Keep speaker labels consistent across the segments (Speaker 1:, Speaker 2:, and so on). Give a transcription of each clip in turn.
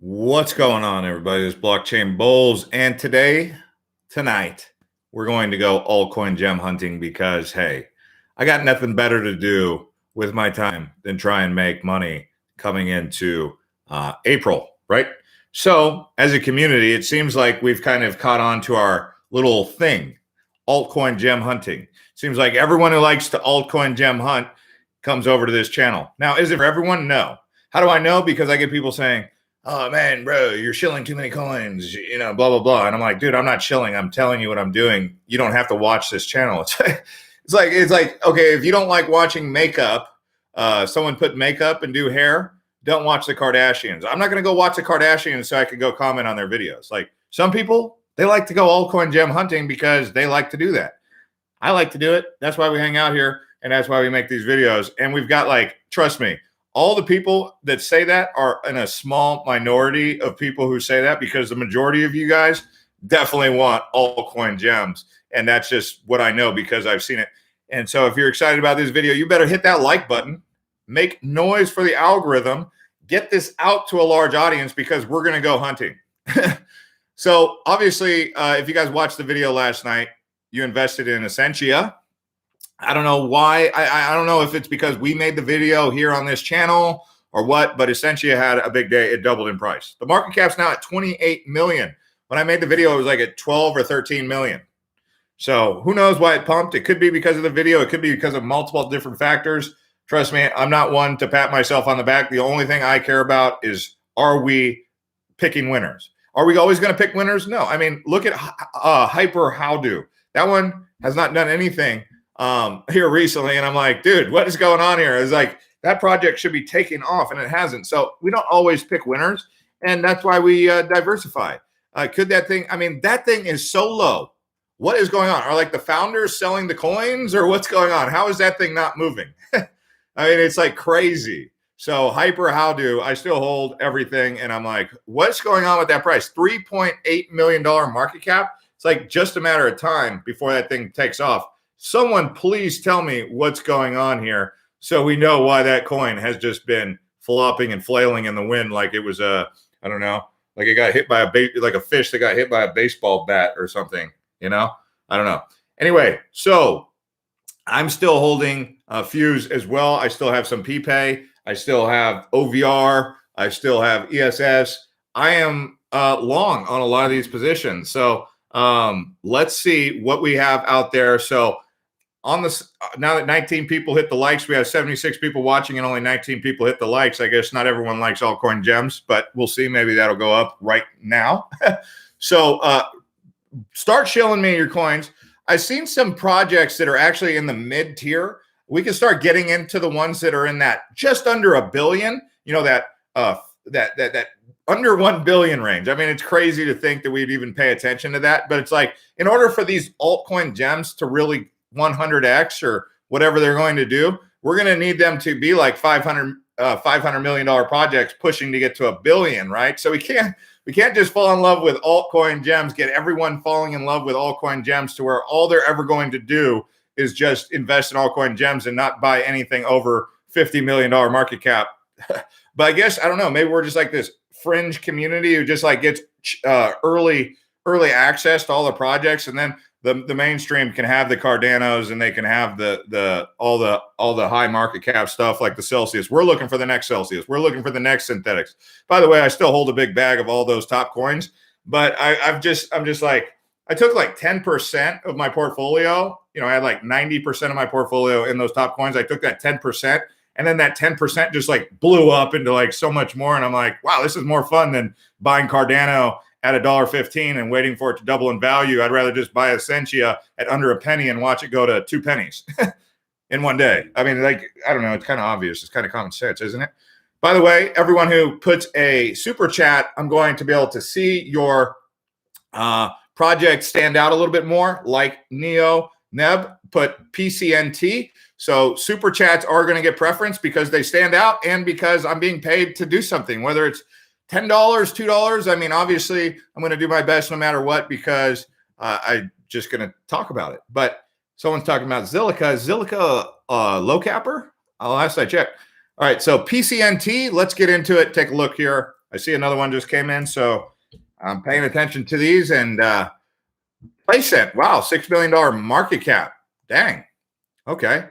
Speaker 1: What's going on, everybody? This is Blockchain Bullz, and tonight, we're going to go altcoin gem hunting because, hey, I got nothing better to do with my time than try and make money coming into April, right? So, as a community, it seems like we've kind of caught on to our little thing, altcoin gem hunting. Seems like everyone who likes to altcoin gem hunt comes over to this channel. Now, is it for everyone? No. How do I know? Because I get people saying, oh man, bro, you're shilling too many coins, blah, blah, blah. And I'm like, dude, I'm not shilling. I'm telling you what I'm doing. You don't have to watch this channel. It's like, okay, if you don't like watching makeup, someone put makeup and do hair, don't watch the Kardashians. I'm not going to go watch the Kardashians so I can go comment on their videos. Like some people, they like to go altcoin gem hunting because they like to do that. I like to do it. That's why we hang out here. And that's why we make these videos. And we've got trust me, all the people that say that are in a small minority of people who say that, because the majority of you guys definitely want altcoin gems. And that's just what I know because I've seen it. And so if you're excited about this video, you better hit that like button, make noise for the algorithm, get this out to a large audience because we're going to go hunting. So obviously, if you guys watched the video last night, you invested in Essentia. I don't know why. I don't know if it's because we made the video here on this channel or what, but Essentia had a big day. It doubled in price. The market cap's now at 28 million. When I made the video, it was like at 12 or 13 million. So who knows why it pumped? It could be because of the video. It could be because of multiple different factors. Trust me, I'm not one to pat myself on the back. The only thing I care about is, are we picking winners? Are we always going to pick winners? No. I mean, look at Hyper Howdo. That one has not done anything here recently, and I'm like, dude, what is going on here? It's like that project should be taking off, and it hasn't. So we don't always pick winners, and that's why we diversify. Could that thing? I mean, that thing is so low. What is going on? Are like the founders selling the coins, or what's going on? How is that thing not moving? I mean, it's like crazy. So Hyper Howdo, I still hold everything, and I'm like, what's going on with that price? $3.8 million market cap. It's like just a matter of time before that thing takes off. Someone please tell me what's going on here so we know why that coin has just been flopping and flailing in the wind like it was I don't know, like it got hit by like a fish that got hit by a baseball bat or something, I don't know. Anyway, so I'm still holding Fuse as well. I still have some PPay. I still have OVR. I still have ESS. I am long on a lot of these positions. So let's see what we have out there. So on this, now that 19 people hit the likes, we have 76 people watching and only 19 people hit the likes. I guess not everyone likes altcoin gems, but we'll see. Maybe that'll go up right now. So start shilling me your coins. I've seen some projects that are actually in the mid tier. We can start getting into the ones that are in that just under $1 billion, that under 1 billion range. I mean, it's crazy to think that we'd even pay attention to that, but it's like, in order for these altcoin gems to really 100x or whatever they're going to do, we're going to need them to be like $500 million projects pushing to get to $1 billion, right? So we can't just fall in love with altcoin gems, get everyone falling in love with altcoin gems to where all they're ever going to do is just invest in altcoin gems and not buy anything over $50 million market cap. But I guess, I don't know, maybe we're just like this fringe community who just like gets early access to all the projects, and then the mainstream can have the Cardanos and they can have all the high market cap stuff like the Celsius. We're looking for the next Celsius. We're looking for the next synthetics. By the way, I still hold a big bag of all those top coins, but I'm just like, I took like 10% of my portfolio. I had like 90% of my portfolio in those top coins. I took that 10%, and then that 10% just like blew up into like so much more. And I'm like, wow, this is more fun than buying Cardano at $1.15 and waiting for it to double in value. I'd rather just buy Essentia at under a penny and watch it go to 2 pennies in one day. I mean, like, I don't know. It's kind of obvious. It's kind of common sense, isn't it? By the way, everyone who puts a super chat, I'm going to be able to see your project stand out a little bit more, like Neo Neb put PCNT. So super chats are going to get preference because they stand out and because I'm being paid to do something, whether it's $10, $2. I mean, obviously, I'm going to do my best no matter what because I'm just going to talk about it. But someone's talking about Zilliqa. Is Zilliqa low capper? Last I checked. All right, so PCNT, let's get into it. Take a look here. I see another one just came in, so I'm paying attention to these. And PlaySent, wow, $6 million market cap. Dang. Okay.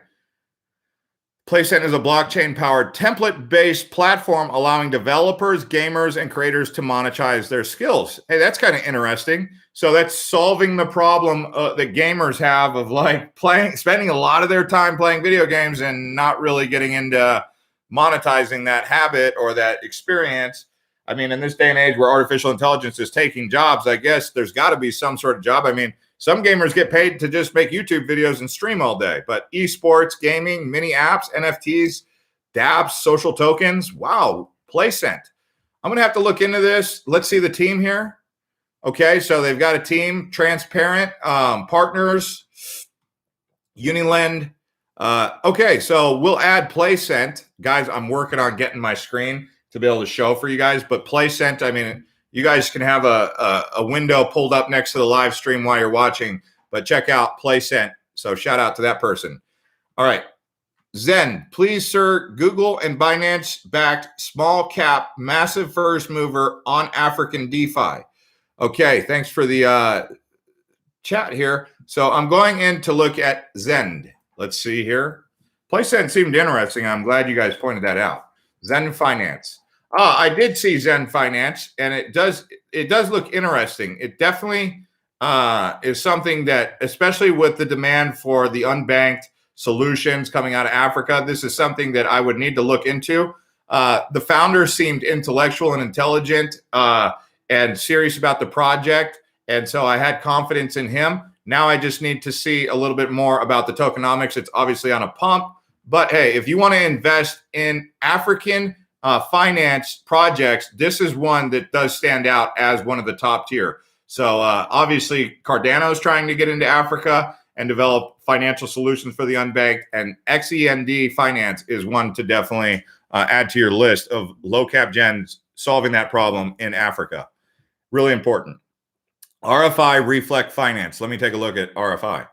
Speaker 1: PlaySent is a blockchain-powered, template-based platform allowing developers, gamers, and creators to monetize their skills. Hey, that's kind of interesting. So that's solving the problem that gamers have of like spending a lot of their time playing video games and not really getting into monetizing that habit or that experience. I mean, in this day and age where artificial intelligence is taking jobs, I guess there's got to be some sort of job. I mean, some gamers get paid to just make YouTube videos and stream all day, but esports, gaming, mini apps, NFTs, dApps, social tokens. Wow, PlaySent. I'm going to have to look into this. Let's see the team here. Okay, so they've got a team, transparent, partners, Unilend. Okay, so we'll add PlaySent. Guys, I'm working on getting my screen to be able to show for you guys, but PlaySent, I mean, you guys can have a window pulled up next to the live stream while you're watching, but check out PlaySent. So shout out to that person. All right. Zen, please, sir, Google and Binance-backed small cap, massive first mover on African DeFi. Okay, thanks for the chat here. So I'm going in to look at Zen. Let's see here. PlaySent seemed interesting. I'm glad you guys pointed that out. Zen Finance. I did see Zen Finance, and it does look interesting. It definitely is something that, especially with the demand for the unbanked solutions coming out of Africa, this is something that I would need to look into. The founder seemed intellectual and intelligent and serious about the project, and so I had confidence in him. Now I just need to see a little bit more about the tokenomics. It's obviously on a pump, but hey, if you want to invest in African finance projects, this is one that does stand out as one of the top tier. So obviously Cardano is trying to get into Africa and develop financial solutions for the unbanked, and XEND Finance is one to definitely add to your list of low cap gens solving that problem in Africa. Really important. RFI Reflect Finance. Let me take a look at RFI.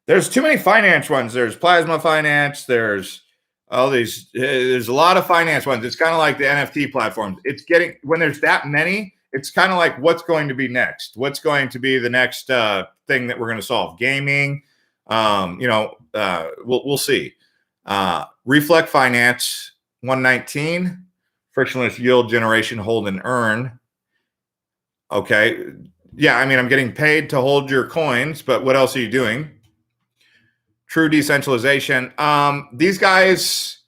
Speaker 1: There's too many finance ones. There's Plasma Finance. There's all these. There's a lot of finance ones. It's kind of like the NFT platforms. It's getting, when there's that many, it's kind of like what's going to be next. What's going to be the next thing that we're going to solve? Gaming. We'll see. Reflect Finance 119. Frictionless yield generation, hold and earn. Okay. Yeah, I mean, I'm getting paid to hold your coins, but what else are you doing? True decentralization. These guys,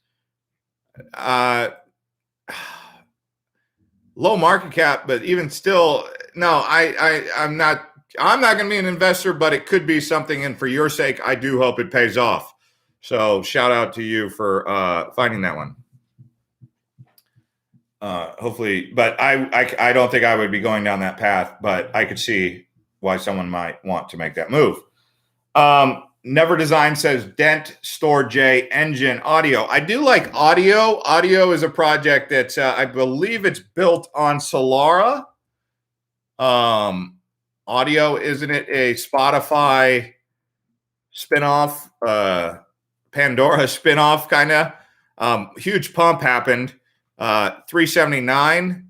Speaker 1: low market cap, but even still, no, I'm not going to be an investor, but it could be something. And for your sake, I do hope it pays off. So shout out to you for finding that one. Hopefully, but I don't think I would be going down that path, but I could see why someone might want to make that move. Never Design says Dent, Store J, Engine, Audio. I do like Audio. Audio is a project that I believe it's built on Solara. Audio, isn't it a Spotify spinoff, Pandora spinoff kind of? Huge pump happened. 379.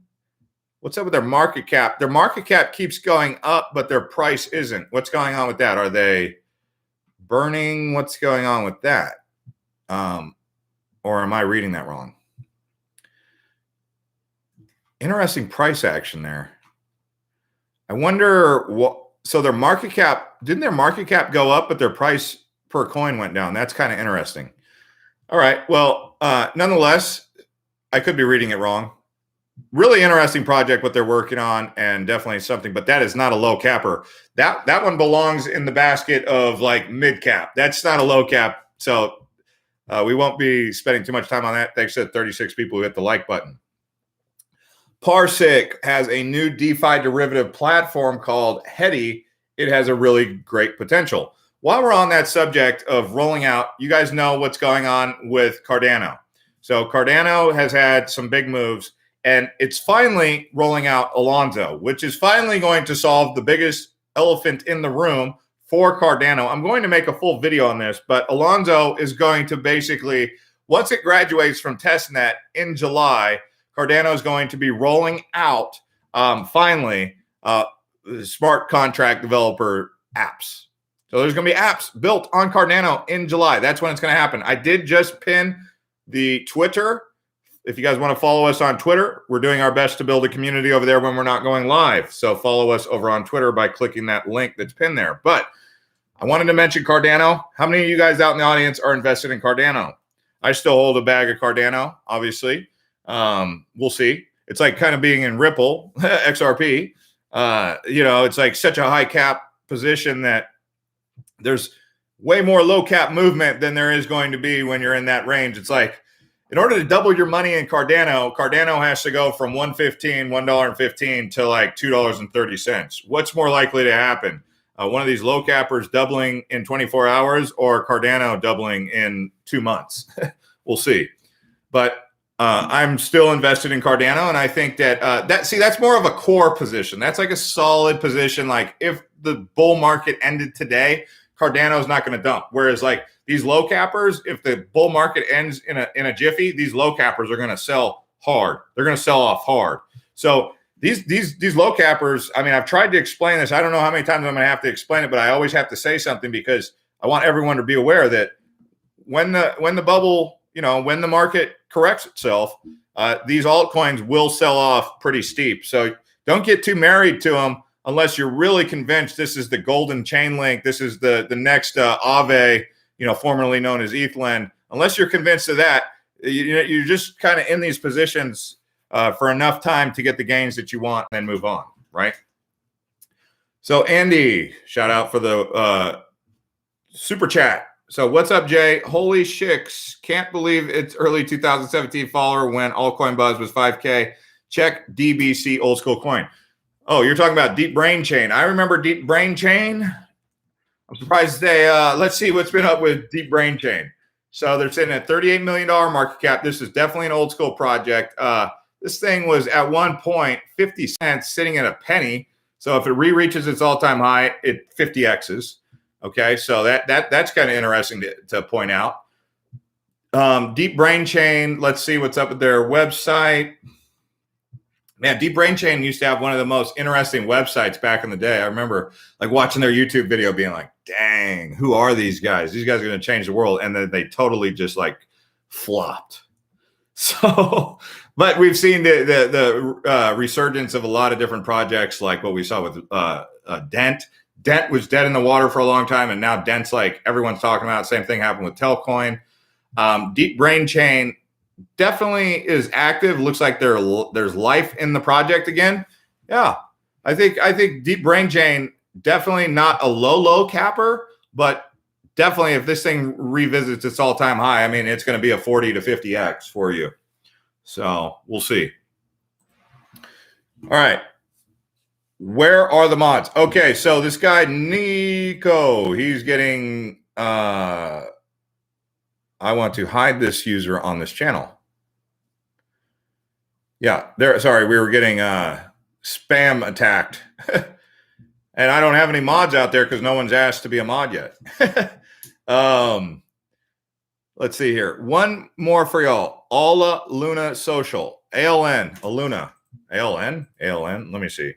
Speaker 1: What's up with their market cap? Their market cap keeps going up, but their price isn't. What's going on with that? Are they burning? What's going on with that? Or am I reading that wrong? Interesting price action there. I wonder what, so their market cap, didn't their market cap go up, but their price per coin went down? That's kind of interesting. All right. Well, nonetheless, I could be reading it wrong. Really interesting project, what they're working on, and definitely something, but that is not a low capper. That one belongs in the basket of like mid cap. That's not a low cap. So we won't be spending too much time on that. Thanks to 36 people who hit the like button. Parsec has a new DeFi derivative platform called Hedi. It has a really great potential. While we're on that subject of rolling out, you guys know what's going on with Cardano. So Cardano has had some big moves, and it's finally rolling out Alonzo, which is finally going to solve the biggest elephant in the room for Cardano. I'm going to make a full video on this, but Alonzo is going to basically, once it graduates from testnet in July, Cardano is going to be rolling out finally smart contract developer apps. So there's going to be apps built on Cardano in July. That's when it's going to happen. I did just pin the Twitter. If you guys want to follow us on Twitter, we're doing our best to build a community over there when we're not going live. So follow us over on Twitter by clicking that link that's pinned there. But I wanted to mention Cardano. How many of you guys out in the audience are invested in Cardano? I still hold a bag of Cardano, obviously. We'll see. It's like kind of being in Ripple, XRP. It's like such a high cap position that there's way more low cap movement than there is going to be when you're in that range. It's like, in order to double your money in Cardano has to go from $1.15 to like $2.30. What's more likely to happen? One of these low cappers doubling in 24 hours or Cardano doubling in 2 months? We'll see. But I'm still invested in Cardano, and I think that that's more of a core position. That's like a solid position. Like if the bull market ended today, Cardano is not going to dump. Whereas like these low cappers, if the bull market ends in a jiffy, these low cappers are going to sell hard. They're going to sell off hard. So these low cappers, I mean, I've tried to explain this. I don't know how many times I'm going to have to explain it, but I always have to say something because I want everyone to be aware that when the bubble, when the market corrects itself, these altcoins will sell off pretty steep. So don't get too married to them unless you're really convinced this is the golden chain link. This is the next Aave, formerly known as ETHLend. Unless you're convinced of that, you're just kind of in these positions for enough time to get the gains that you want and then move on, right? So Andy, shout out for the super chat. So what's up, Jay? Holy shicks. Can't believe it's early 2017 follower when altcoin buzz was 5K. Check DBC old school coin. Oh, you're talking about Deep Brain Chain. I remember Deep Brain Chain. I'm surprised they, let's see what's been up with Deep Brain Chain. So they're sitting at $38 million market cap. This is definitely an old school project. This thing was at one point 50 cents sitting at a penny. So if it re-reaches its all-time high, it 50x's. Okay, so that's kind of interesting to point out. Deep Brain Chain, let's see what's up with their website. Man, Deep Brain Chain used to have one of the most interesting websites back in the day. I remember like watching their YouTube video being like, dang, who are these guys? These guys are going to change the world. And then they totally just like flopped. So, but we've seen the resurgence of a lot of different projects like what we saw with Dent. Dent was dead in the water for a long time. And now Dent's like everyone's talking about. Same thing happened with Telcoin. Deep Brain Chain definitely is active. Looks like there's life in the project again. Yeah, I think Deep Brain Chain definitely not a low capper, but definitely if this thing revisits its all-time high, I mean it's going to be a 40 to 50x for you. So we'll see. All right, where are the mods? Okay, so this guy Nico, he's getting. I want to hide this user on this channel. Yeah, sorry, we were getting spam attacked. And I don't have any mods out there because no one's asked to be a mod yet. Let's see here. One more for y'all. Alla Luna Social. ALN. Aluna. ALN? ALN? Let me see.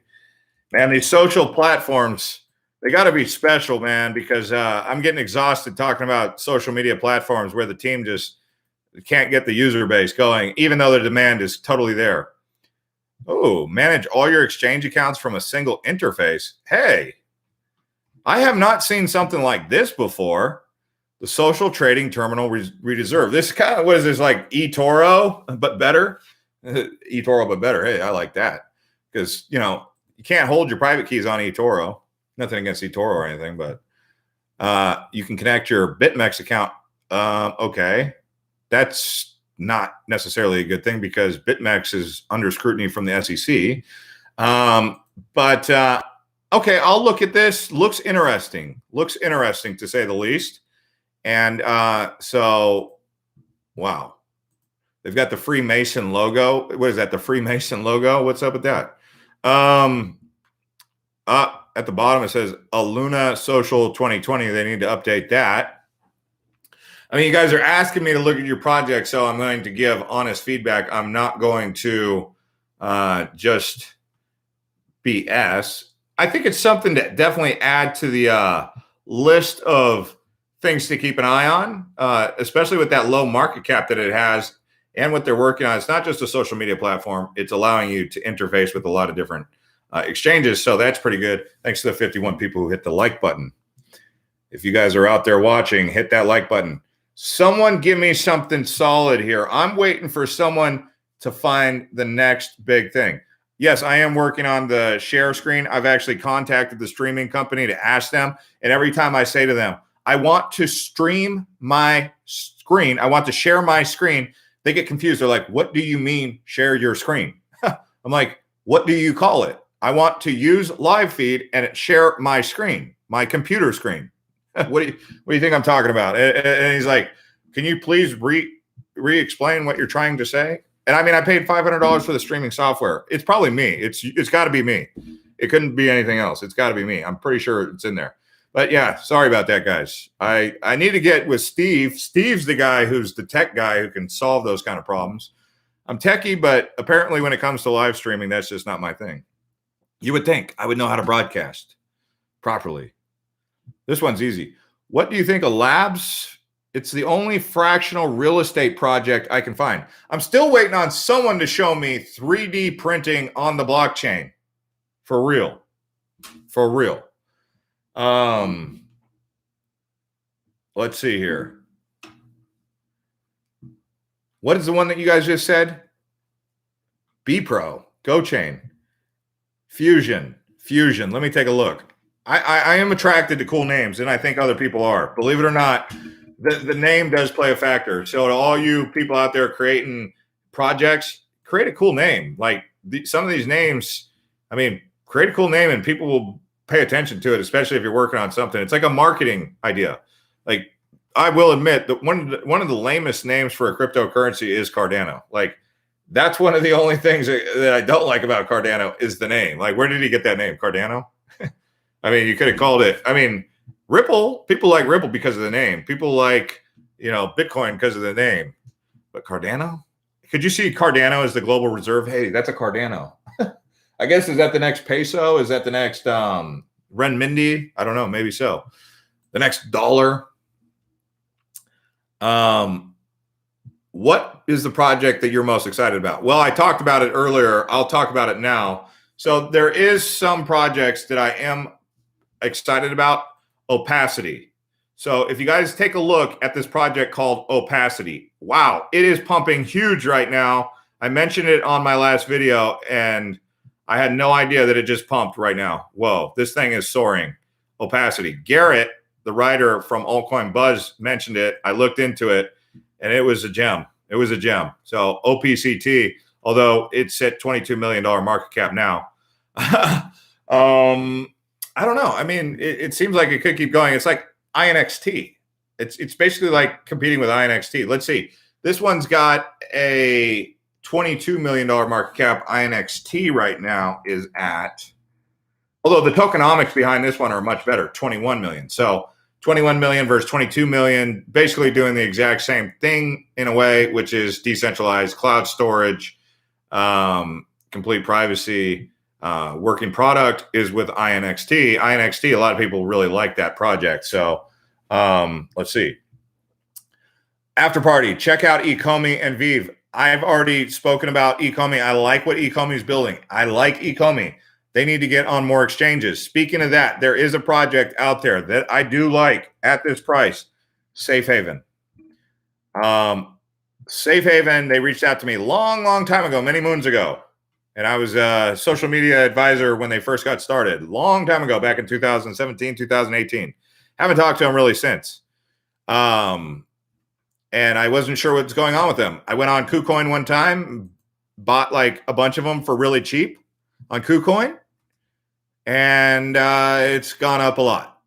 Speaker 1: Man, these social platforms, they got to be special, man, because I'm getting exhausted talking about social media platforms where the team just can't get the user base going, even though the demand is totally there. Oh, manage all your exchange accounts from a single interface. Hey, I have not seen something like this before. The social trading terminal reserve. This kind of, what is this, like eToro, but better? eToro, but better. Hey, I like that because, you can't hold your private keys on eToro. Nothing against eToro or anything, but you can connect your BitMEX account. Okay. That's not necessarily a good thing because BitMEX is under scrutiny from the SEC. But okay, I'll look at this. Looks interesting. Looks interesting to say the least. And so, wow. They've got the Freemason logo. What is that? The Freemason logo? What's up with that? At the bottom, it says Aluna Social 2020. They need to update that. I mean, you guys are asking me to look at your project, so I'm going to give honest feedback. I'm not going to just BS. I think it's something to definitely add to the list of things to keep an eye on, especially with that low market cap that it has and what they're working on. It's not just a social media platform. It's allowing you to interface with a lot of different exchanges. So that's pretty good. Thanks to the 51 people who hit the like button. If you guys are out there watching, hit that like button. Someone give me something solid here. I'm waiting for someone to find the next big thing. Yes, I am working on the share screen. I've actually contacted the streaming company to ask them. And every time I say to them, I want to stream my screen, I want to share my screen, they get confused. They're like, what do you mean share your screen? I'm like, what do you call it? I want to use live feed and share my screen, my computer screen. What do you think I'm talking about? And he's like, can you please re-explain what you're trying to say? And I mean, I paid $500 for the streaming software. It's probably me. It's got to be me. It couldn't be anything else. It's got to be me. I'm pretty sure it's in there. But yeah, sorry about that, guys. I need to get with Steve. Steve's the guy who's the tech guy who can solve those kind of problems. I'm techie, but apparently when it comes to live streaming, that's just not my thing. You would think I would know how to broadcast properly. This one's easy. What do you think of Labs? It's the only fractional real estate project I can find. I'm still waiting on someone to show me 3D printing on the blockchain. For real. For real. Let's see here. What is the one that you guys just said? BPro, GoChain, Fusion. Let me take a look. I am attracted to cool names, and I think other people are. Believe it or not, the name does play a factor. So to all you people out there creating projects, create a cool name. Like some of these names, I mean, create a cool name and people will pay attention to it, especially if you're working on something. It's like a marketing idea. Like I will admit that one of the lamest names for a cryptocurrency is Cardano. Like that's one of the only things that I don't like about Cardano is the name. Like where did he get that name? Cardano? I mean, you could have called it, I mean, Ripple, people like Ripple because of the name. People like, Bitcoin because of the name. But Cardano? Could you see Cardano as the global reserve? Hey, that's a Cardano. I guess, is that the next peso? Is that the next renminbi? I don't know. Maybe so. The next dollar. What is the project that you're most excited about? Well, I talked about it earlier. I'll talk about it now. So there is some projects that I am excited about. Opacity. So if you guys take a look at this project called Opacity, wow, it is pumping huge right now. I mentioned it on my last video and I had no idea that it just pumped right now. Whoa, this thing is soaring. Opacity. Garrett, the writer from Altcoin Buzz, mentioned it. I looked into it and it was a gem. It was a gem. So OPCT, although it's at $22 million market cap now. I don't know. I mean, it seems like it could keep going. It's like INXT. It's basically like competing with INXT. Let's see. This one's got a $22 million market cap. INXT right now is at, although the tokenomics behind this one are much better, 21 million. So 21 million versus 22 million, basically doing the exact same thing in a way, which is decentralized cloud storage, complete privacy. Working product is with INXT. INXT, a lot of people really like that project. So let's see. After party, check out Ecomi and Vive. I've already spoken about Ecomi. I like what Ecomi is building. I like Ecomi. They need to get on more exchanges. Speaking of that, there is a project out there that I do like at this price, Safe Haven. Safe Haven, they reached out to me long time ago, many moons ago. And I was a social media advisor when they first got started, long time ago, back in 2017, 2018. Haven't talked to them really since. And I wasn't sure what's going on with them. I went on KuCoin one time, bought like a bunch of them for really cheap on KuCoin, and it's gone up a lot.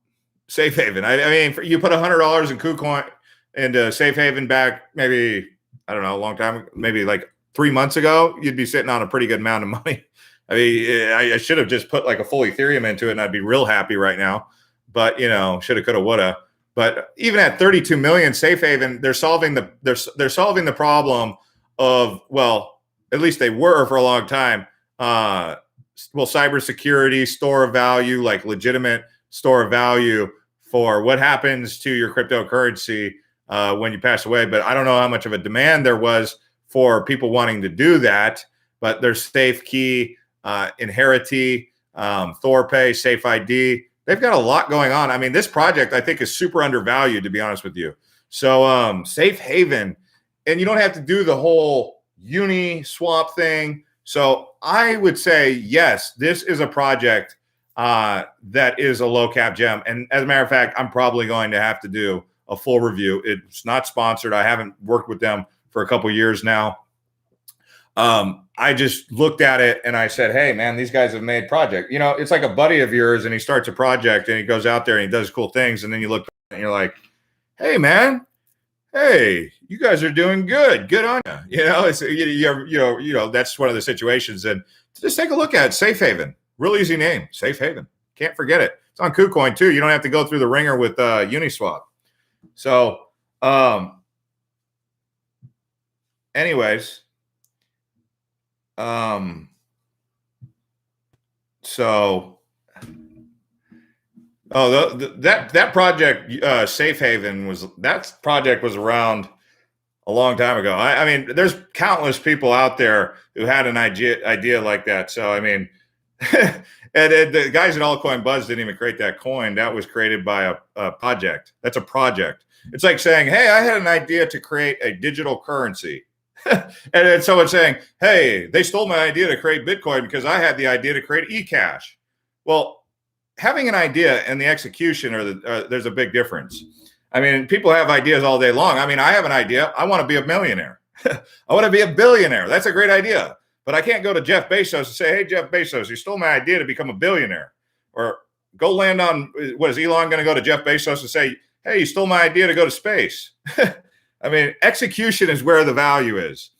Speaker 1: Safe Haven. I mean, you put $100 in KuCoin into Safe Haven back maybe, I don't know, a long time, maybe like 3 months ago, you'd be sitting on a pretty good amount of money. I mean, I should have just put like a full Ethereum into it and I'd be real happy right now. But, shoulda, coulda, woulda. But even at 32 million, Safe Haven, they're solving the problem of, well, at least they were for a long time. Cybersecurity, store of value, like legitimate store of value for what happens to your cryptocurrency when you pass away. But I don't know how much of a demand there was for people wanting to do that. But there's Safe Key, Inherity, Thorpay, Safe ID. They've got a lot going on. I mean, this project I think is super undervalued, to be honest with you. So Safe Haven, and you don't have to do the whole uni swap thing. So I would say, yes, this is a project that is a low cap gem. And as a matter of fact, I'm probably going to have to do a full review. It's not sponsored. I haven't worked with them for a couple years now. I just looked at it and I said, hey, man, these guys have made project. You know, it's like a buddy of yours and he starts a project and he goes out there and he does cool things. And then you look and you're like, hey, man, hey, you guys are doing good. Good on you. You know, it's, you know, that's one of the situations. And just take a look at it. Safe Haven. Real easy name. Safe Haven. Can't forget it. It's on KuCoin too. You don't have to go through the ringer with Uniswap. So, anyways, that project, Safe Haven that project was around a long time ago. I mean, there's countless people out there who had an idea like that. So, I mean, and the guys at Altcoin Bullz didn't even create that coin. That was created by a project. That's a project. It's like saying, hey, I had an idea to create a digital currency. And then someone saying, hey, they stole my idea to create Bitcoin because I had the idea to create eCash. Well, having an idea and the execution there's a big difference. I mean, people have ideas all day long. I mean, I have an idea. I want to be a millionaire. I want to be a billionaire. That's a great idea. But I can't go to Jeff Bezos and say, hey, Jeff Bezos, you stole my idea to become a billionaire. Or go land on, what is Elon going to go to Jeff Bezos and say, hey, you stole my idea to go to space? I mean, execution is where the value is.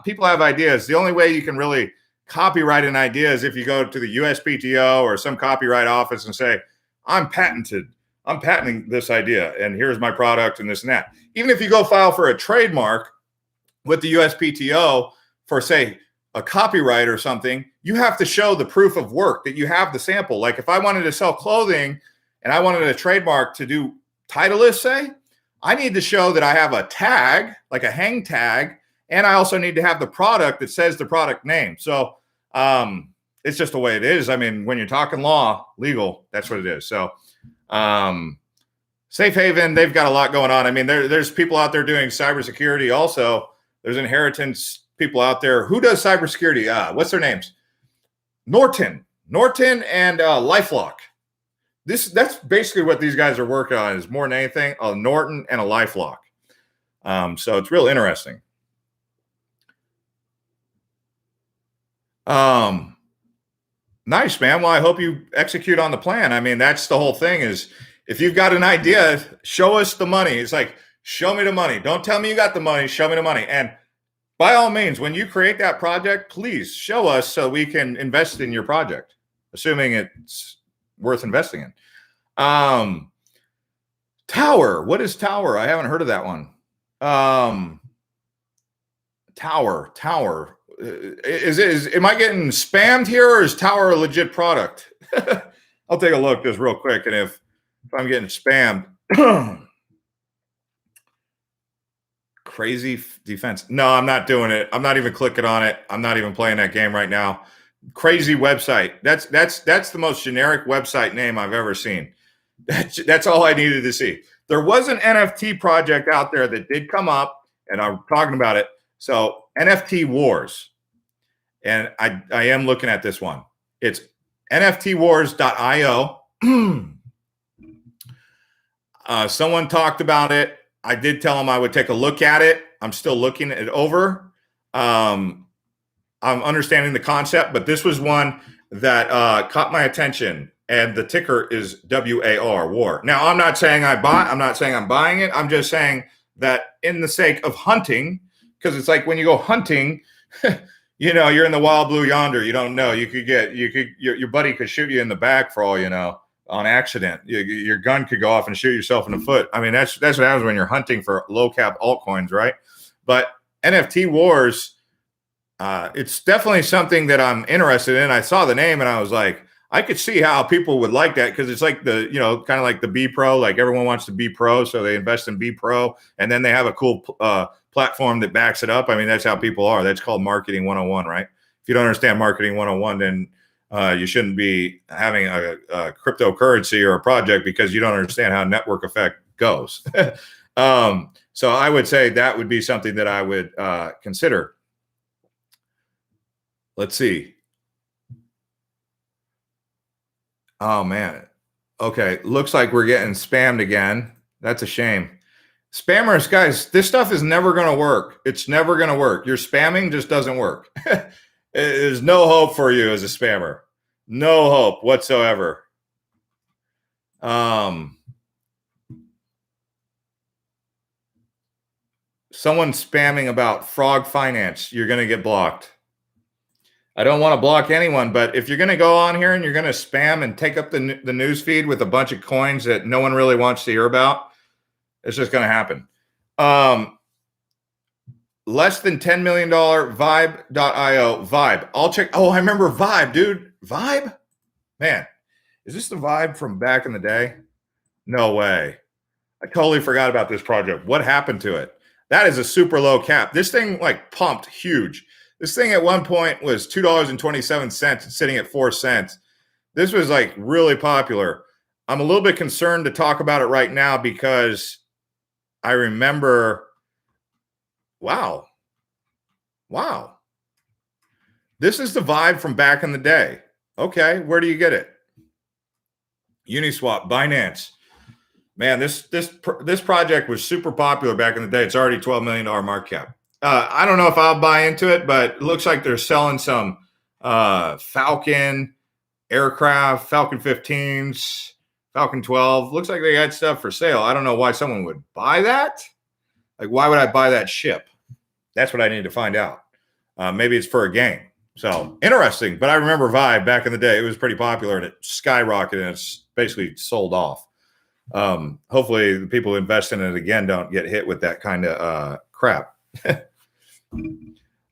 Speaker 1: People have ideas. The only way you can really copyright an idea is if you go to the USPTO or some copyright office and say, I'm patenting this idea, and here's my product and this and that. Even if you go file for a trademark with the USPTO for, say, a copyright or something, you have to show the proof of work that you have the sample. Like if I wanted to sell clothing and I wanted a trademark to do Titleist, say, I need to show that I have a tag, like a hang tag, and I also need to have the product that says the product name. So it's just the way it is. I mean, when you're talking law, legal, that's what it is. So Safe Haven, they've got a lot going on. I mean, there's people out there doing cybersecurity also. There's inheritance people out there. Who does cybersecurity? What's their names? Norton and LifeLock. That's basically what these guys are working on, is more than anything, a Norton and a LifeLock. So it's real interesting. Nice, man. Well, I hope you execute on the plan. I mean, that's the whole thing, is if you've got an idea, show us the money. It's like, show me the money. Don't tell me you got the money. Show me the money. And by all means, when you create that project, please show us so we can invest in your project, assuming it's worth investing in. Tower. What is Tower? I haven't heard of that one. Tower. Am I getting spammed here, or is Tower a legit product? I'll take a look just real quick, and if I'm getting spammed. Crazy defense. No, I'm not doing it. I'm not even clicking on it. I'm not even playing that game right now. Crazy website. That's the most generic website name I've ever seen. That's all I needed to see. There was an NFT project out there that did come up, and I'm talking about it. So NFT Wars, and I am looking at this one. It's nftwars.io. Someone talked about it. I did tell them I would take a look at it. I'm still looking it over. I'm understanding the concept, but this was one that caught my attention, and the ticker is WAR, war. Now, I'm not saying I'm not saying I'm buying it. I'm just saying that in the sake of hunting, because it's like when you go hunting, you know, you're in the wild blue yonder. You don't know. Your buddy could shoot you in the back for all you know. on accident. Your gun could go off and shoot yourself in the foot. I mean, that's what happens when you're hunting for low cap altcoins, right? But NFT wars, it's definitely something that I'm interested in. I saw the name and I was like, I could see how people would like that, because it's like the, kind of like the B Pro, like everyone wants to be pro. So they invest in B Pro, and then they have a cool platform that backs it up. I mean, that's how people are. That's called marketing 101, right? If you don't understand marketing 101, then you shouldn't be having a cryptocurrency or a project, because you don't understand how network effect goes. So I would say that would be something that I would consider. Let's see. Oh, man. Okay. Looks like we're getting spammed again. That's a shame. Spammers, guys, this stuff is never going to work. It's never going to work. Your spamming just doesn't work. There's no hope for you as a spammer. No hope whatsoever. Someone spamming about Frog Finance, you're going to get blocked. I don't want to block anyone, but if you're going to go on here and you're going to spam and take up the news feed with a bunch of coins that no one really wants to hear about, it's just going to happen. Less than $10 million Vibe.io. Vibe. I'll check. Oh, I remember Vibe, dude. Vibe? Man, is this the Vibe from back in the day? No way. I totally forgot about this project. What happened to it? That is a super low cap. This thing like pumped huge. This thing at one point was $2.27, sitting at 4 cents. This was like really popular. I'm a little bit concerned to talk about it right now, because I remember, wow. This is the Vibe from back in the day. Okay, where do you get it? Uniswap, Binance. Man, this project was super popular back in the day. It's already $12 million market cap. I don't know if I'll buy into it, but it looks like they're selling some Falcon aircraft, Falcon 15s, Falcon 12. Looks like they got stuff for sale. I don't know why someone would buy that. Like, why would I buy that ship? That's what I need to find out. Maybe it's for a game. So interesting. But I remember Vibe back in the day. It was pretty popular, and it skyrocketed, and it's basically sold off. Hopefully the people who invest in it again don't get hit with that kind of crap.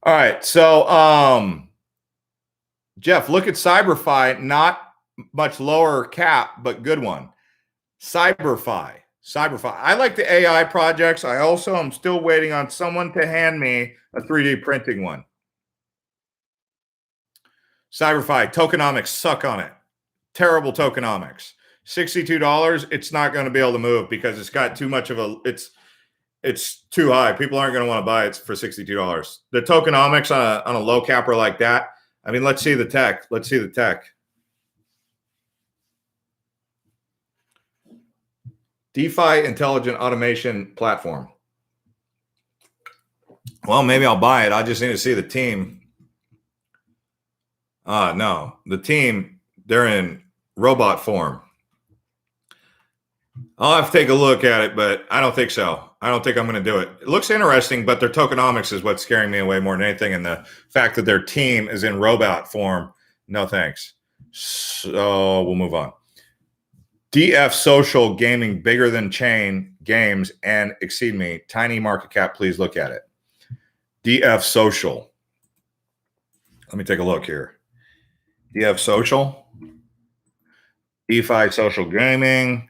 Speaker 1: All right. So, Jeff, look at CyberFi, not much lower cap, but good one. CyberFi. I like the AI projects. I also am still waiting on someone to hand me a 3D printing one. CyberFi, tokenomics suck on it. Terrible tokenomics. $62, it's not going to be able to move, because it's got too much of a, it's too high. People aren't going to want to buy it for $62. The tokenomics on a low capper like that. I mean, let's see the tech. DeFi intelligent automation platform. Well, maybe I'll buy it. I just need to see the team. No, the team, they're in robot form. I'll have to take a look at it, but I don't think so. I don't think I'm going to do it. It looks interesting, but their tokenomics is what's scaring me away more than anything. And the fact that their team is in robot form, no thanks. So we'll move on. DF Social Gaming, bigger than chain games and exceed me. Tiny market cap, please look at it. DF Social. Let me take a look here. DF Social. DeFi Social Gaming.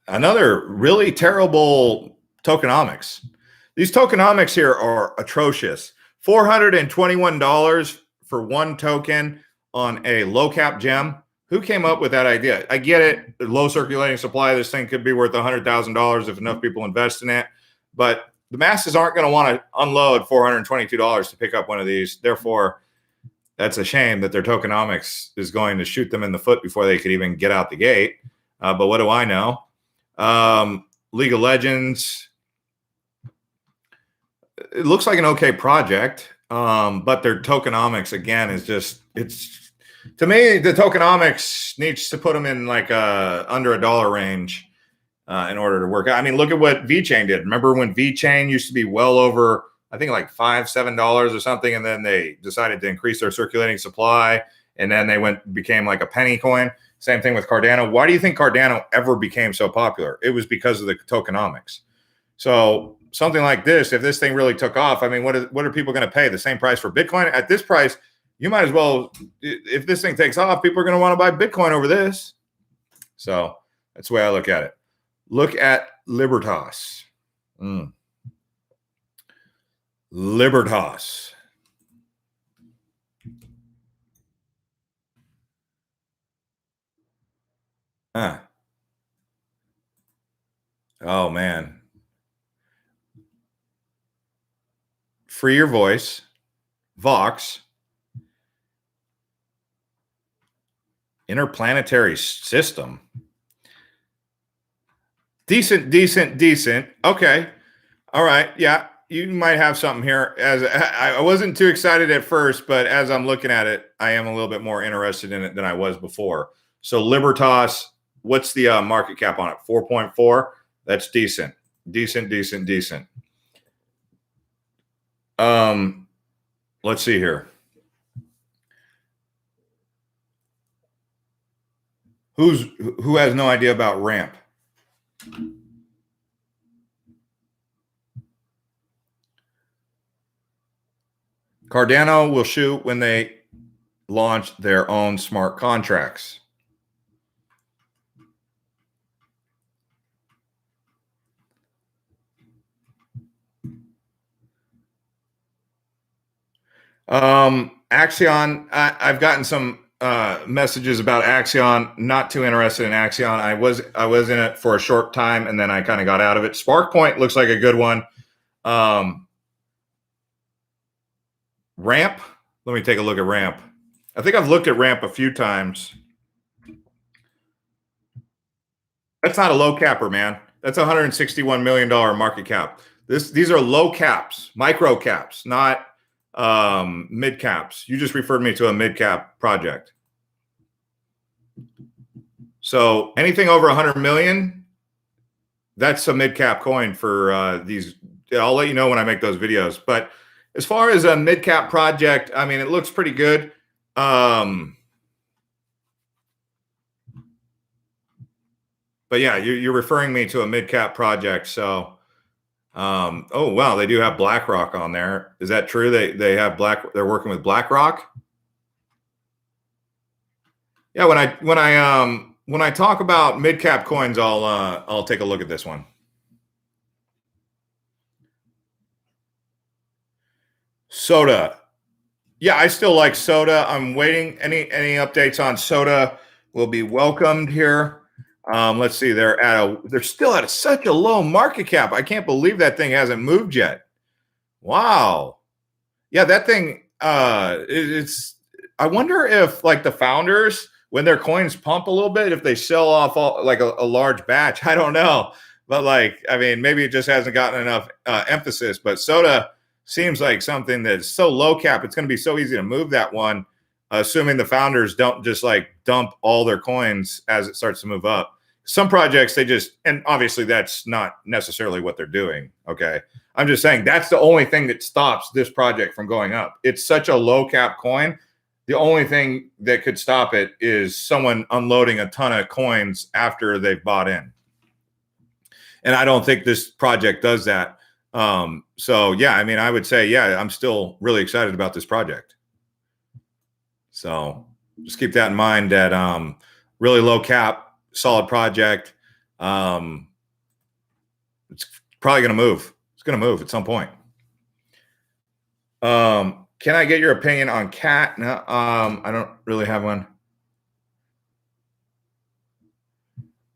Speaker 1: Another really terrible tokenomics. These tokenomics here are atrocious. $421 for one token on a low cap gem. Who came up with that idea? I get it. The low circulating supply. This thing could be worth $100,000 if enough people invest in it. But the masses aren't going to want to unload $422 to pick up one of these. Therefore, that's a shame that their tokenomics is going to shoot them in the foot before they could even get out the gate. But what do I know? League of Legends. It looks like an okay project, but their tokenomics, again, is just, it's, to me, the tokenomics needs to put them in like under $1 range in order to work out. I mean, look at what VeChain did. Remember when VeChain used to be well over, I think like $5, $7 or something, and then they decided to increase their circulating supply, and then they became like a penny coin. Same thing with Cardano. Why do you think Cardano ever became so popular? It was because of the tokenomics. So something like this, if this thing really took off, I mean, what are people going to pay? The same price for Bitcoin? At this price, you might as well, if this thing takes off, people are going to want to buy Bitcoin over this. So that's the way I look at it. Look at Libertas. Libertas. Huh. Oh, man. Free your voice. Vox. Interplanetary system. Decent. Okay. All right. Yeah. You might have something here. As I wasn't too excited at first, but as I'm looking at it, I am a little bit more interested in it than I was before. So Libertas, what's the market cap on it? 4.4. That's decent. Decent. Let's see here. Who has no idea about ramp? Cardano will shoot when they launch their own smart contracts. Axion, I've gotten some messages about Axion. Not too interested in Axion. I was in it for a short time, and then I kind of got out of it. SparkPoint looks like a good one. Ramp. Let me take a look at Ramp. I think I've looked at Ramp a few times. That's not a low capper, man. That's $161 million market cap. These are low caps, micro caps, not mid caps. You just referred me to a mid cap project. So anything over 100 million, that's a mid cap coin for these. I'll let you know when I make those videos. But as far as a mid cap project, I mean, it looks pretty good. But yeah, you're referring me to a mid cap project. So, oh wow, they do have BlackRock on there. Is that true? They have they're working with BlackRock. Yeah, when I talk about mid cap coins, I'll take a look at this one. Soda. Yeah, I still like Soda. I'm waiting. Any updates on Soda will be welcomed here. Let's see. They're still at such a low market cap. I can't believe that thing hasn't moved yet. Wow. Yeah, that thing. It's. I wonder if like the founders, when their coins pump a little bit, if they sell off like a large batch. I don't know, but like, I mean, maybe it just hasn't gotten enough emphasis. But Soda seems like something that's so low cap. It's going to be so easy to move that one, assuming the founders don't just like dump all their coins as it starts to move up. Some projects, and obviously that's not necessarily what they're doing. Okay. I'm just saying that's the only thing that stops this project from going up. It's such a low cap coin. The only thing that could stop it is someone unloading a ton of coins after they've bought in. And I don't think this project does that. So yeah, I mean, I would say, yeah, I'm still really excited about this project. So just keep that in mind that, really low cap, solid project. It's probably going to move. It's going to move at some point. Can I get your opinion on CAT? No, I don't really have one.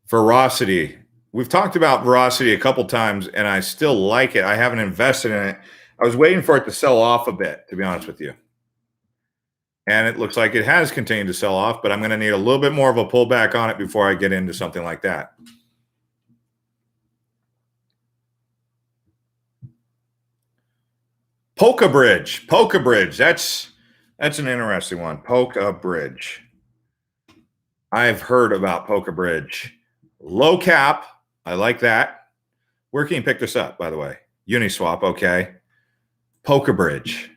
Speaker 1: Veracity. We've talked about Veracity a couple times, and I still like it. I haven't invested in it. I was waiting for it to sell off a bit, to be honest with you. And it looks like it has continued to sell off, but I'm going to need a little bit more of a pullback on it before I get into something like that. Polka Bridge. That's an interesting one. Polka Bridge. I've heard about Polka Bridge. Low cap. I like that. Where can you pick this up, by the way? Uniswap. Okay. Polka Bridge.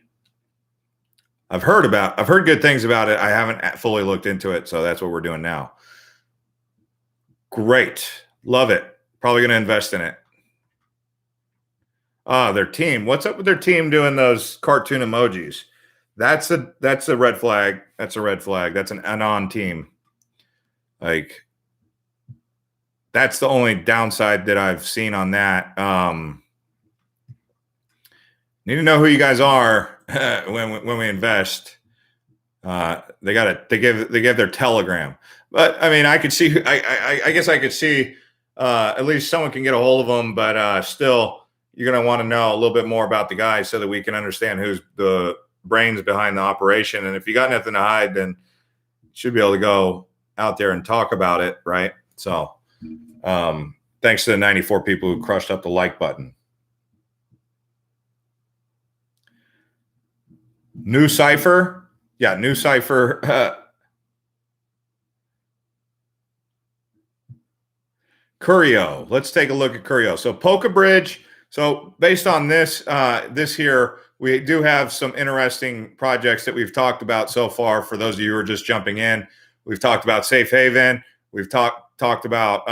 Speaker 1: I've heard good things about it. I haven't fully looked into it, so that's what we're doing now. Great. Love it. Probably going to invest in it. Their team. What's up with their team doing those cartoon emojis? That's a red flag. That's a red flag. That's an anon team. Like, that's the only downside that I've seen on that. Need to know who you guys are when we invest. They give their Telegram. But I mean, I could see. I guess I could see. At least someone can get a hold of them. But still, you're going to want to know a little bit more about the guy so that we can understand who's the brains behind the operation. And if you got nothing to hide, then you should be able to go out there and talk about it, right? So, thanks to the 94 people who crushed up the like button. New Cipher. Yeah, New Cipher. Curio. Let's take a look at Curio. So Polka Bridge. So based on this, this here, we do have some interesting projects that we've talked about so far. For those of you who are just jumping in, we've talked about Safe Haven. We've talked about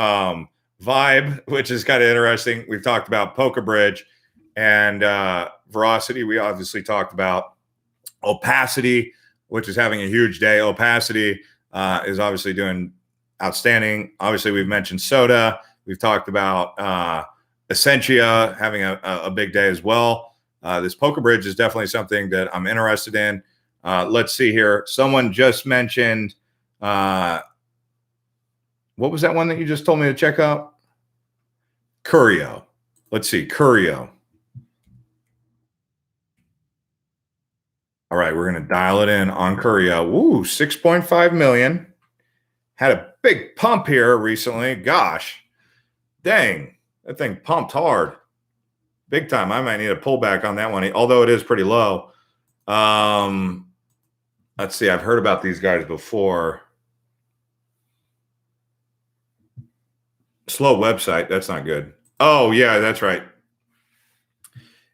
Speaker 1: Vibe, which is kind of interesting. We've talked about Polka Bridge and Veracity. We obviously talked about Opacity, which is having a huge day. Opacity is obviously doing outstanding. Obviously, we've mentioned Soda. We've talked about Essentia having a big day as well. This Polka Bridge is definitely something that I'm interested in. Let's see here. Someone just mentioned, what was that one that you just told me to check out? Curio. Let's see, Curio. All right, we're going to dial it in on Curio. Woo, 6.5 million. Had a big pump here recently. Gosh, dang, that thing pumped hard. Big time. I might need a pullback on that one, although it is pretty low. Let's see. I've heard about these guys before. Slow website. That's not good. Oh, yeah, that's right.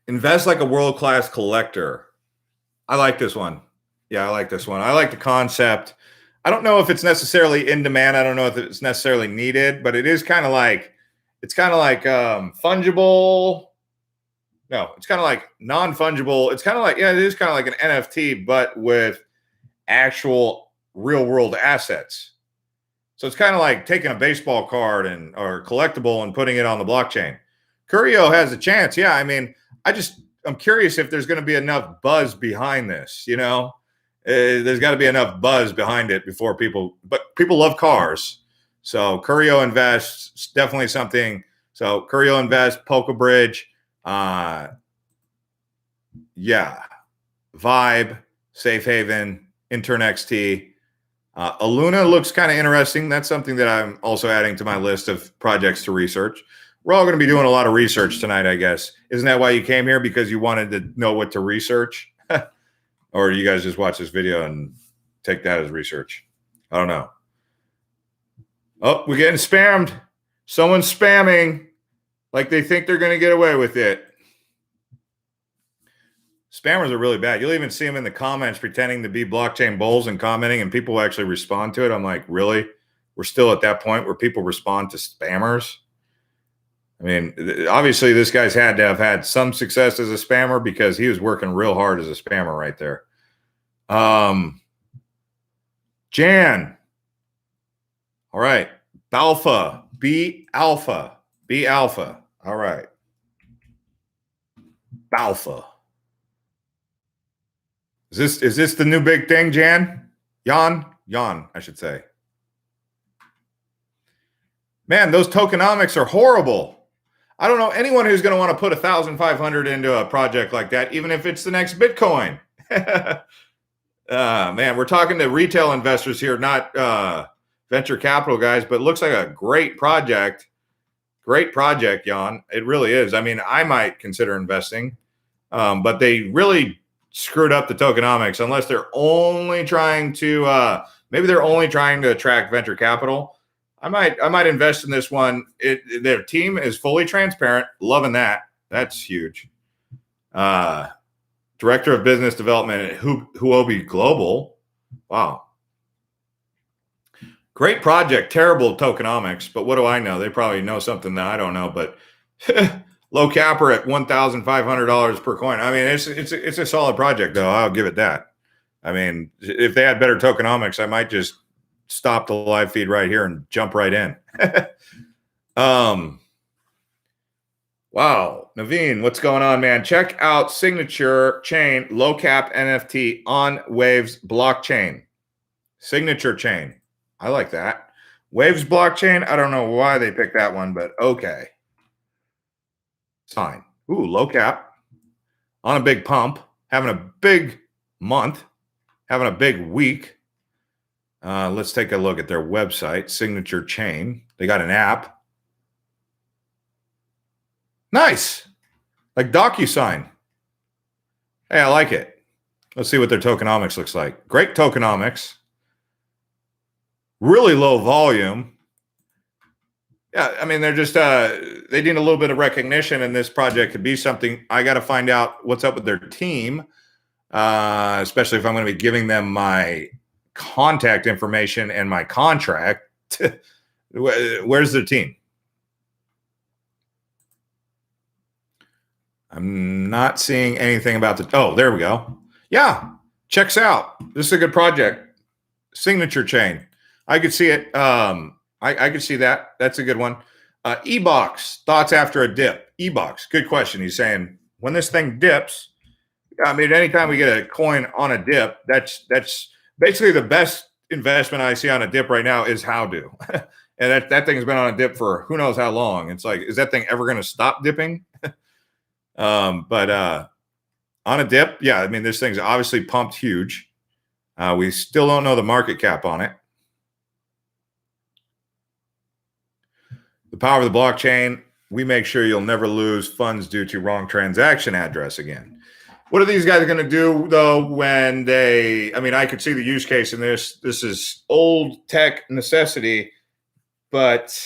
Speaker 1: Invest like a world-class collector. I like this one. Yeah, I like this one. I like the concept. I don't know if it's necessarily in demand. I don't know if it's necessarily needed, but it is kind of like, it's kind of like fungible. No, it's kind of like non-fungible. It's kind of like, yeah, it is kind of like an NFT, but with actual real world assets. So it's kind of like taking a baseball card or collectible and putting it on the blockchain. Curio has a chance. Yeah, I mean, I'm curious if there's going to be enough buzz behind this, you know? There's got to be enough buzz behind it before people love cars. So Curio Invest, it's definitely something. So Curio Invest, Polka Bridge, yeah, Vibe, Safe Haven, Intern XT. Aluna looks kind of interesting. That's something that I'm also adding to my list of projects to research. We're all going to be doing a lot of research tonight, I guess. Isn't that why you came here? Because you wanted to know what to research? Or you guys just watch this video and take that as research? I don't know. Oh, we're getting spammed. Someone's spamming like they think they're going to get away with it. Spammers are really bad. You'll even see them in the comments pretending to be blockchain bulls and commenting, and people actually respond to it. I'm like, really? We're still at that point where people respond to spammers? I mean, obviously this guy's had to have had some success as a spammer because he was working real hard as a spammer right there. Jan. All right. Balfa. B Alpha. B Alpha. All right. Balfa. Is this the new big thing, Jan? Jan, I should say. Man, those tokenomics are horrible. I don't know anyone who's going to want to put 1,500 into a project like that, even if it's the next Bitcoin. Man, we're talking to retail investors here, not venture capital guys, but it looks like a great project. Great project, Jan. It really is. I mean, I might consider investing, but they really screwed up the tokenomics unless they're only trying to maybe they're only trying to attract venture capital. I might invest in this one. Their team is fully transparent. Loving that. That's huge. Director of Business Development at Huobi Global. Wow. Great project, terrible tokenomics, but what do I know? They probably know something that I don't know, but low capper at $1,500 per coin. I mean, it's a solid project, though. I'll give it that. I mean, if they had better tokenomics, I might just stop the live feed right here and jump right in. Wow, Naveen, what's going on, man? Check out Signature Chain low cap NFT on Waves blockchain. Signature Chain. I like that. Waves blockchain. I don't know why they picked that one, but okay. Fine. Ooh, low cap on a big pump, having a big month, having a big week. Let's take a look at their website, Signature Chain. They got an app. Nice. Like DocuSign. Hey, I like it. Let's see what their tokenomics looks like. Great tokenomics. Really low volume. Yeah, I mean, they're just, they need a little bit of recognition, and this project could be something. I got to find out what's up with their team, especially if I'm going to be giving them my contact information and my contract. Where's their team? I'm not seeing anything about the, oh, there we go. Yeah, checks out. This is a good project. Signature Chain. I could see it. I could see that. That's a good one. E-Box, thoughts after a dip. E-Box, good question. He's saying, when this thing dips, I mean, anytime we get a coin on a dip, that's basically the best investment I see on a dip right now is Howdo. And that thing's been on a dip for who knows how long. It's like, is that thing ever going to stop dipping? But on a dip, yeah, I mean, this thing's obviously pumped huge. We still don't know the market cap on it. The power of the blockchain, we make sure you'll never lose funds due to wrong transaction address again. What are these guys going to do, though, when they, I mean, I could see the use case in this. This is old tech necessity, but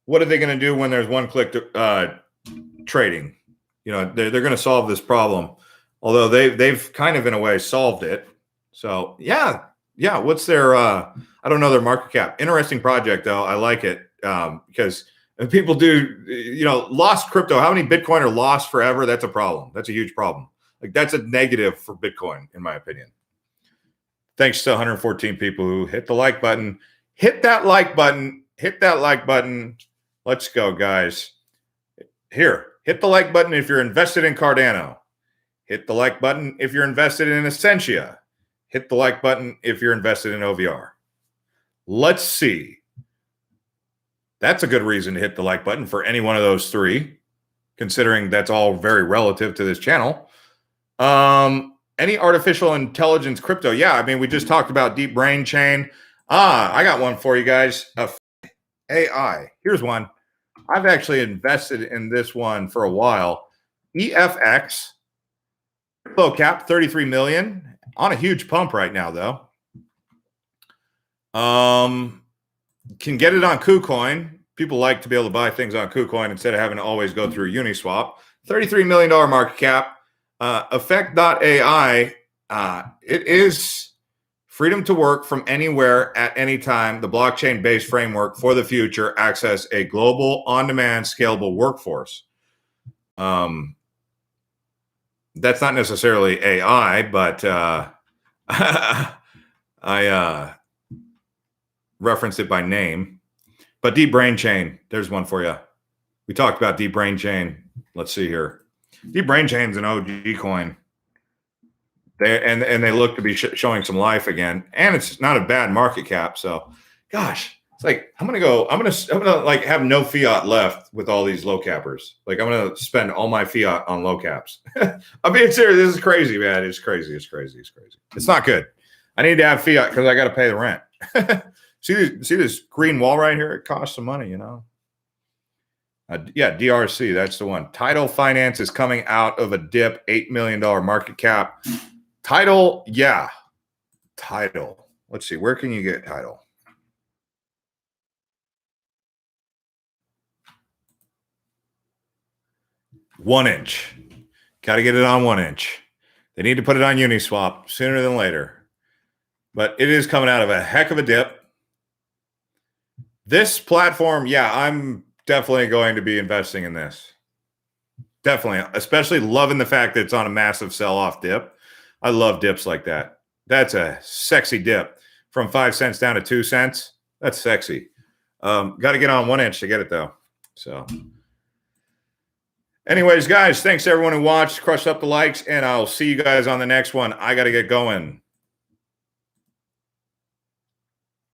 Speaker 1: what are they going to do when there's one-click trading? You know, they're going to solve this problem, although they've kind of, in a way, solved it. So, yeah, what's their, I don't know their market cap. Interesting project, though. I like it because people do, you know, lost crypto. How many Bitcoin are lost forever? That's a problem. That's a huge problem. Like, that's a negative for Bitcoin, in my opinion. Thanks to 114 people who hit the like button. Hit that like button. Hit that like button. Let's go, guys. Here, hit the like button if you're invested in Cardano. Hit the like button if you're invested in Essentia. Hit the like button if you're invested in OVR. Let's see. That's a good reason to hit the like button for any one of those three, considering that's all very relative to this channel. Any artificial intelligence crypto? Yeah, I mean, we just talked about deep brain chain. I got one for you guys. AI. Here's one. I've actually invested in this one for a while. EFX, low cap, 33 million on a huge pump right now, though. Can get it on KuCoin. People like to be able to buy things on KuCoin instead of having to always go through Uniswap. $33 million market cap. Effect.ai. It is freedom to work from anywhere at any time. The blockchain-based framework for the future. Access a global, on-demand, scalable workforce. That's not necessarily AI, but I referenced it by name. But Deep Brain Chain, there's one for you. We talked about Deep Brain Chain. Let's see here. Deep Brain Chain's an OG coin. They look to be showing some life again, and it's not a bad market cap. So, gosh, it's like I'm gonna like have no fiat left with all these low cappers. Like I'm gonna spend all my fiat on low caps. I'm being serious. This is crazy, man. It's crazy. It's not good. I need to have fiat because I got to pay the rent. See this green wall right here? It costs some money, you know. Yeah, DRC, that's the one. Title Finance is coming out of a dip, $8 million market cap. Title, yeah. Title. Let's see, where can you get Title? One inch. Got to get it on 1 inch. They need to put it on Uniswap sooner than later. But it is coming out of a heck of a dip. This platform, yeah, I'm definitely going to be investing in this. Definitely, especially loving the fact that it's on a massive sell-off dip. I love dips like that. That's a sexy dip from 5 cents down to 2 cents. That's sexy. Got to get on 1 inch to get it though. So anyways, guys, thanks to everyone who watched. Crush up the likes, and I'll see you guys on the next one. I got to get going.